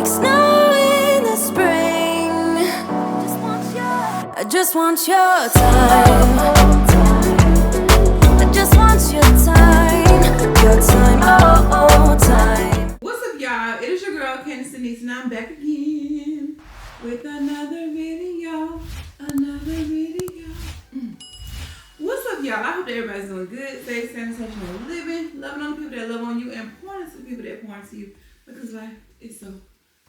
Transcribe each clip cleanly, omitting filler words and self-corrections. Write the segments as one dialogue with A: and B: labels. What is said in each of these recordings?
A: like snow in the spring. I just want your time. I just want your time, oh, time.
B: What's up, y'all? It is your girl, Candace Denise, and I'm back again with another video. What's up, y'all? I hope that everybody's doing good, safe, sensational living, loving on the people that love on you, and pouring to the people that pour into you, because life is so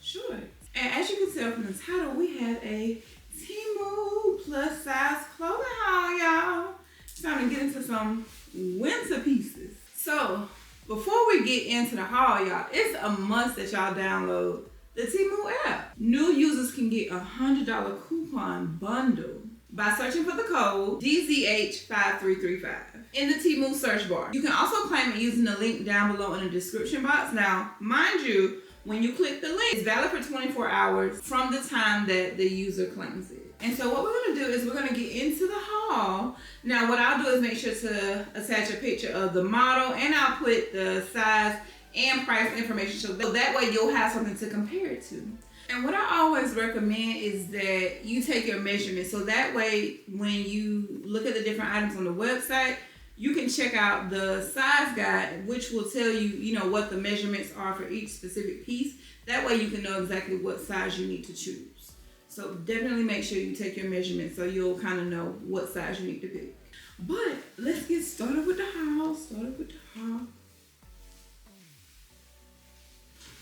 B: short. And as you can tell from the title, we have a Temu plus size clothing haul, y'all. It's time to get into some winter pieces. So, before we get into the haul, y'all, it's a must that y'all download the Temu app. New users can get a $100 coupon bundle by searching for the code DZH5335 in the Temu search bar. You can also claim it using the link down below in the description box. Now, mind you, when you click the link, it's valid for 24 hours from the time that the user claims it. And so what we're gonna do is we're gonna get into the haul. Now what I'll do is make sure to attach a picture of the model, and I'll put the size and price information so that way you'll have something to compare it to. And what I always recommend is that you take your measurements, so that way when you look at the different items on the website, you can check out the size guide, which will tell you, what the measurements are for each specific piece. That way you can know exactly what size you need to choose. So definitely make sure you take your measurements so you'll kind of know what size you need to pick. But let's get started with the haul.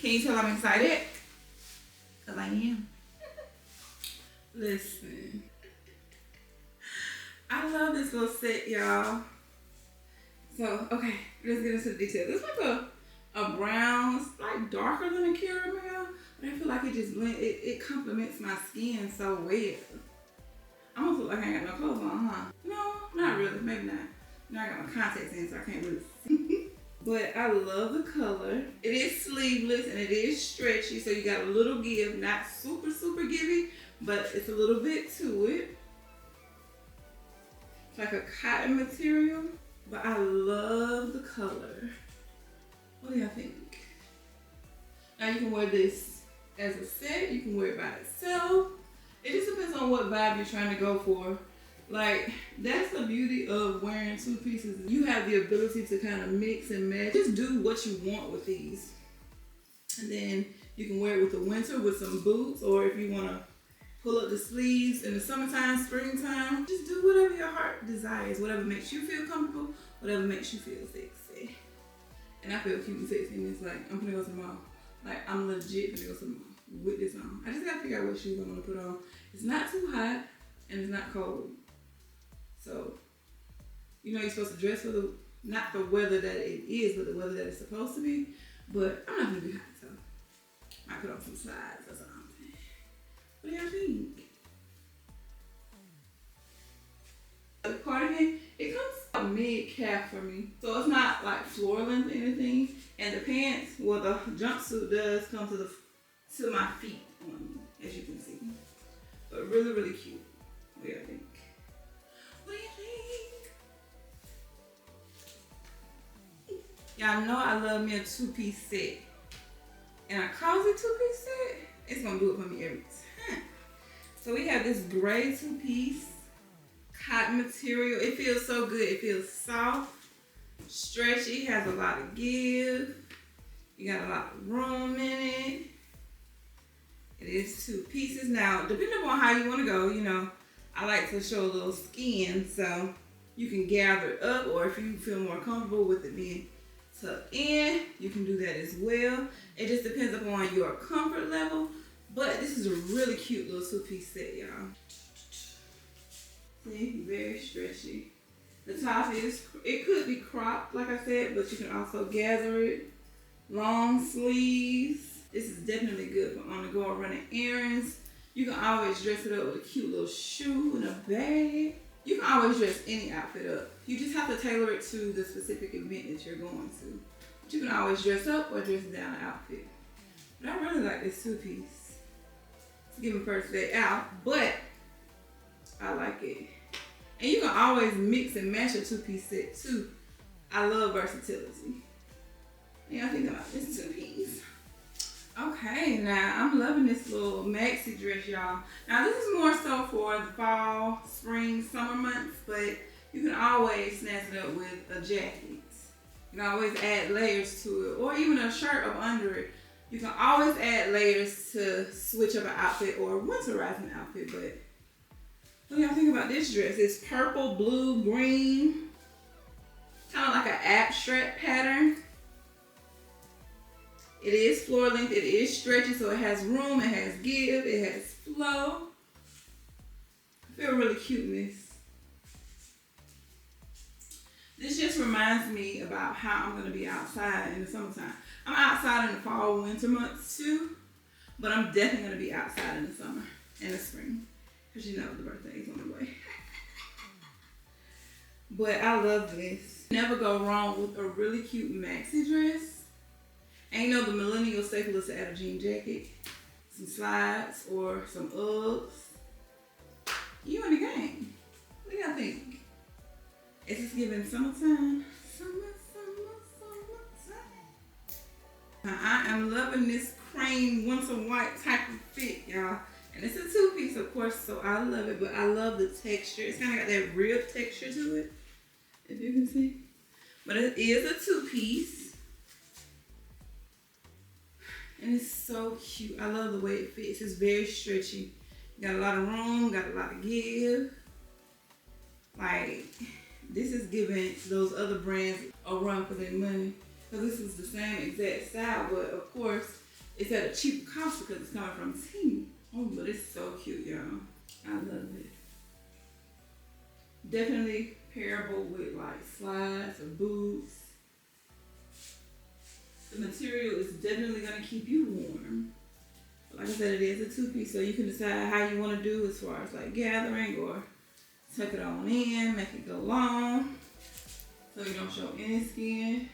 B: Can you tell I'm excited? Because I am. Listen. I love this little set, y'all. So, okay, let's get into the details. It's like a brown, it's like darker than a caramel, but I feel like it just blends, it complements my skin so well. I almost look like I ain't got no clothes on, huh? No, not really, maybe not. Now I got my contacts in, so I can't really see. But I love the color. It is sleeveless and it is stretchy, so you got a little give, not super givey, but it's a little bit to it. It's like a cotton material. But I love the color. What do y'all think? Now you can wear this as a set. You can wear it by itself. It just depends on what vibe you're trying to go for. Like, that's the beauty of wearing two pieces. You have the ability to kind of mix and match. Just do what you want with these. And then you can wear it with the winter with some boots, or if you want to pull up the sleeves in the summertime, springtime. Just do whatever your heart desires. Whatever makes you feel comfortable. Whatever makes you feel sexy. And I feel cute and sexy. And it's like, I'm gonna go to the mall. Like, I'm legit gonna go to the mall with this on. I just gotta figure out what shoes I'm gonna put on. It's not too hot and it's not cold. So, you're supposed to dress for not the weather that it is, but the weather that it's supposed to be. But I'm not gonna be hot, so I put on some slides or something. What do y'all think? The cardigan, it comes out mid-calf for me. So it's not like floor length or anything. And the pants, well, the jumpsuit does come to my feet on me, as you can see. But really cute. What do y'all think? What do you think? Y'all know I love me a two-piece set. And a cozy two-piece set, it's gonna do it for me every time. So we have this gray two-piece cotton material. It feels so good. It feels soft, stretchy, has a lot of give. You got a lot of room in it. It is two pieces. Now, depending on how you want to go, I like to show a little skin, so you can gather it up, or if you feel more comfortable with it being tucked in, you can do that as well. It just depends upon your comfort level. But this is a really cute little two-piece set, y'all. See, very stretchy. The top it could be cropped, like I said, but you can also gather it. Long sleeves. This is definitely good for on the go or running errands. You can always dress it up with a cute little shoe and a bag. You can always dress any outfit up. You just have to tailor it to the specific event that you're going to. But you can always dress up or dress down the outfit. But I really like this two-piece. It's giving first day out, but I like it. And you can always mix and match a two-piece set too. I love versatility. And I think about this two-piece. Okay, now I'm loving this little maxi dress, y'all. Now this is more so for the fall, spring, summer months, but you can always snatch it up with a jacket. You can always add layers to it, or even a shirt up under it. You can always add layers to switch up an outfit or winterize an outfit. But what do y'all think about this dress? It's purple, blue, green, kind of like an abstract pattern. It is floor length, it is stretchy, so it has room, it has give, it has flow. I feel really cute in this. This just reminds me about how I'm gonna be outside in the summertime. I'm outside in the fall, winter months too, but I'm definitely gonna be outside in the summer and the spring, because you know the birthday is on the way. But I love this. Never go wrong with a really cute maxi dress. And you know the millennial staple is to add a jean jacket, some slides, or some Uggs. You in the game. What do y'all think? Is this giving summertime? Summertime. Now I am loving this cream winter white type of fit, y'all. And it's a two-piece, of course, so I love it, but I love the texture. It's kind of got that rib texture to it, if you can see. But it is a two-piece. And it's so cute. I love the way it fits. It's very stretchy. Got a lot of room, got a lot of give. Like, this is giving those other brands a run for their money. Because this is the same exact style, but of course, it's at a cheaper cost because it's coming from Temu. Oh, but it's so cute, y'all. I love it. Definitely pairable with like slides or boots. The material is definitely going to keep you warm. Like I said, it is a two-piece, so you can decide how you want to do as far as like gathering or tuck it on in, make it go long so you don't show any skin.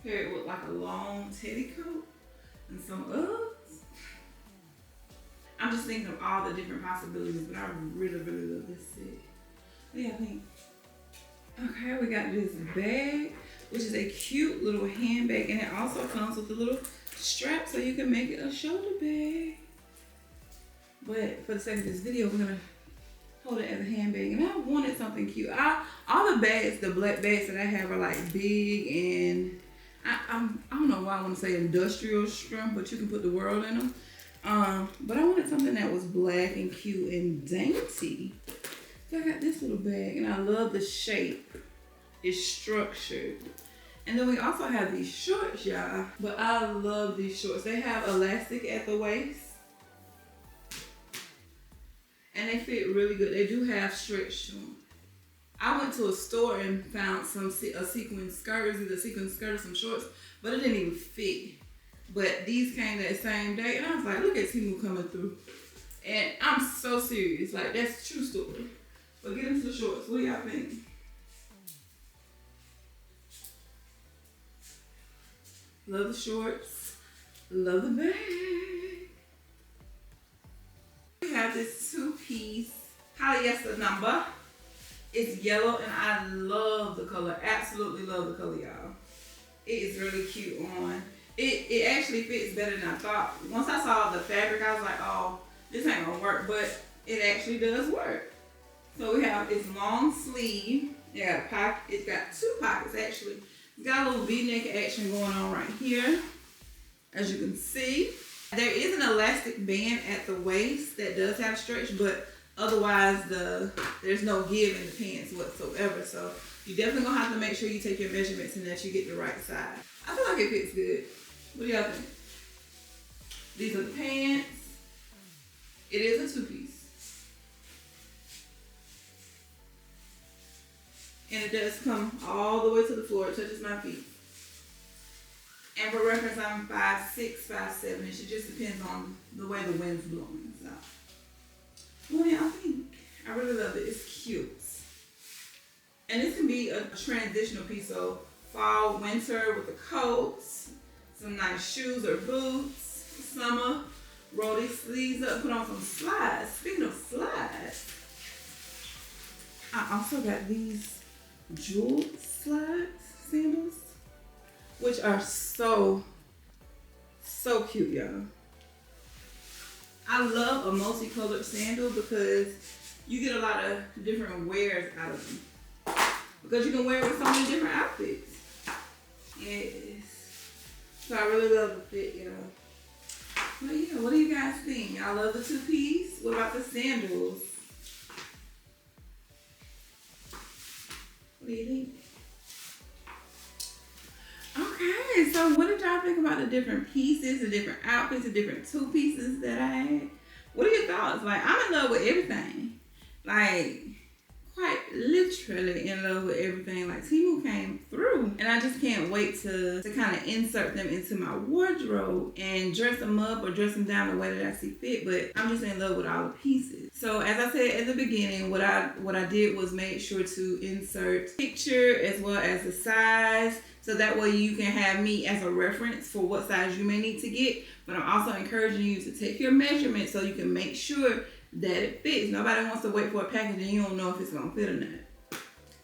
B: Pair it with like a long teddy coat and some Uggs. I'm just thinking of all the different possibilities, but I really, really love this set. What do y'all think? Okay, we got this bag, which is a cute little handbag, and it also comes with a little strap so you can make it a shoulder bag. But for the sake of this video, we're gonna hold it as a handbag, and I wanted something cute. All the bags, the black bags that I have are like big, and I don't know why I want to say industrial strength, but you can put the world in them. But I wanted something that was black and cute and dainty. So I got this little bag, and I love the shape. It's structured. And then we also have these shorts, y'all. But I love these shorts. They have elastic at the waist. And they fit really good. They do have stretch to them. I went to a store and found a sequin skirt. It was either a sequin skirt or some shorts, but it didn't even fit. But these came that same day, and I was like, look at Temu coming through. And I'm so serious. Like, that's a true story. But get into the shorts. What do y'all think? Love the shorts. Love the bag. We have this two-piece polyester number. It's yellow, and I love the color. Absolutely love the color, y'all. It is really cute on. It actually fits better than I thought. Once I saw the fabric, I was like, oh, this ain't gonna work, but it actually does work. So we have its long sleeve. It's got two pockets actually. It's got a little V-neck action going on right here, as you can see. There is an elastic band at the waist that does have stretch, but otherwise there's no give in the pants whatsoever. So you definitely gonna have to make sure you take your measurements and that you get the right size. I feel like it fits good. What do y'all think? These are the pants. It is a two-piece. And it does come all the way to the floor. It touches my feet. And for reference, I'm 5'6", 5'7". It just depends on the way the wind's blowing. So, what do y'all think? I really love it. It's cute. And this can be a transitional piece. So, fall, winter with the coats, some nice shoes or boots. Summer, roll these sleeves up, put on some slides. Speaking of slides, I also got these jewel sandals, which are so cute, y'all. I love a multicolored sandal because you get a lot of different wears out of them. Because you can wear it with so many different outfits. Yes. So I really love the fit, y'all. But yeah, what do you guys think? Y'all love the two-piece? What about the sandals? What do you think? Okay, so what did y'all think about the different pieces, the different outfits, the different two pieces that I had? What are your thoughts? Like, I'm in love with everything. Like, quite literally in love with everything. Like, Temu came through, and I just can't wait to kind of insert them into my wardrobe and dress them up or dress them down the way that I see fit. But I'm just in love with all the pieces. So as I said at the beginning, what I did was make sure to insert picture as well as the size, so that way you can have me as a reference for what size you may need to get. But I'm also encouraging you to take your measurements so you can make sure that it fits. Nobody wants to wait for a package and you don't know if it's gonna fit or not.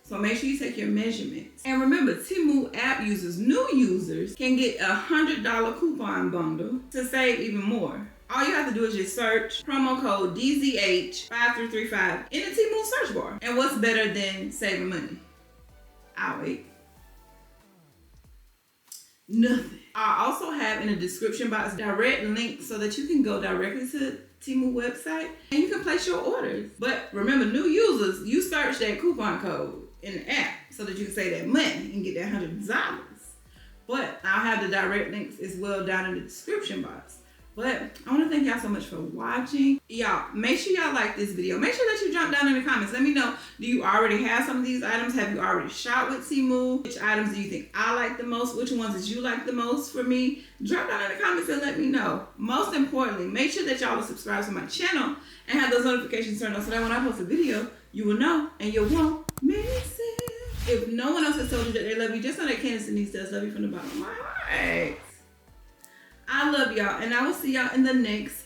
B: So make sure you take your measurements. And remember, Temu app users, new users, can get a $100 coupon bundle to save even more. All you have to do is just search promo code DZH5335 in the Temu search bar. And what's better than saving money? I'll wait. Nothing. I also have in the description box direct links so that you can go directly to Temu website and you can place your orders. But remember, new users, you search that coupon code in the app so that you can save that money and get that $100. But I'll have the direct links as well down in the description box. But I want to thank y'all so much for watching. Y'all, make sure y'all like this video. Make sure that you jump down in the comments. Let me know, do you already have some of these items? Have you already shopped with Temu? Which items do you think I like the most? Which ones did you like the most for me? Drop down in the comments and let me know. Most importantly, make sure that y'all are subscribed to my channel and have those notifications turned on so that when I post a video, you will know and you won't miss it. If no one else has told you that they love you, just know that Candace and Denise does love you from the bottom of my heart. I love y'all, and I will see y'all in the next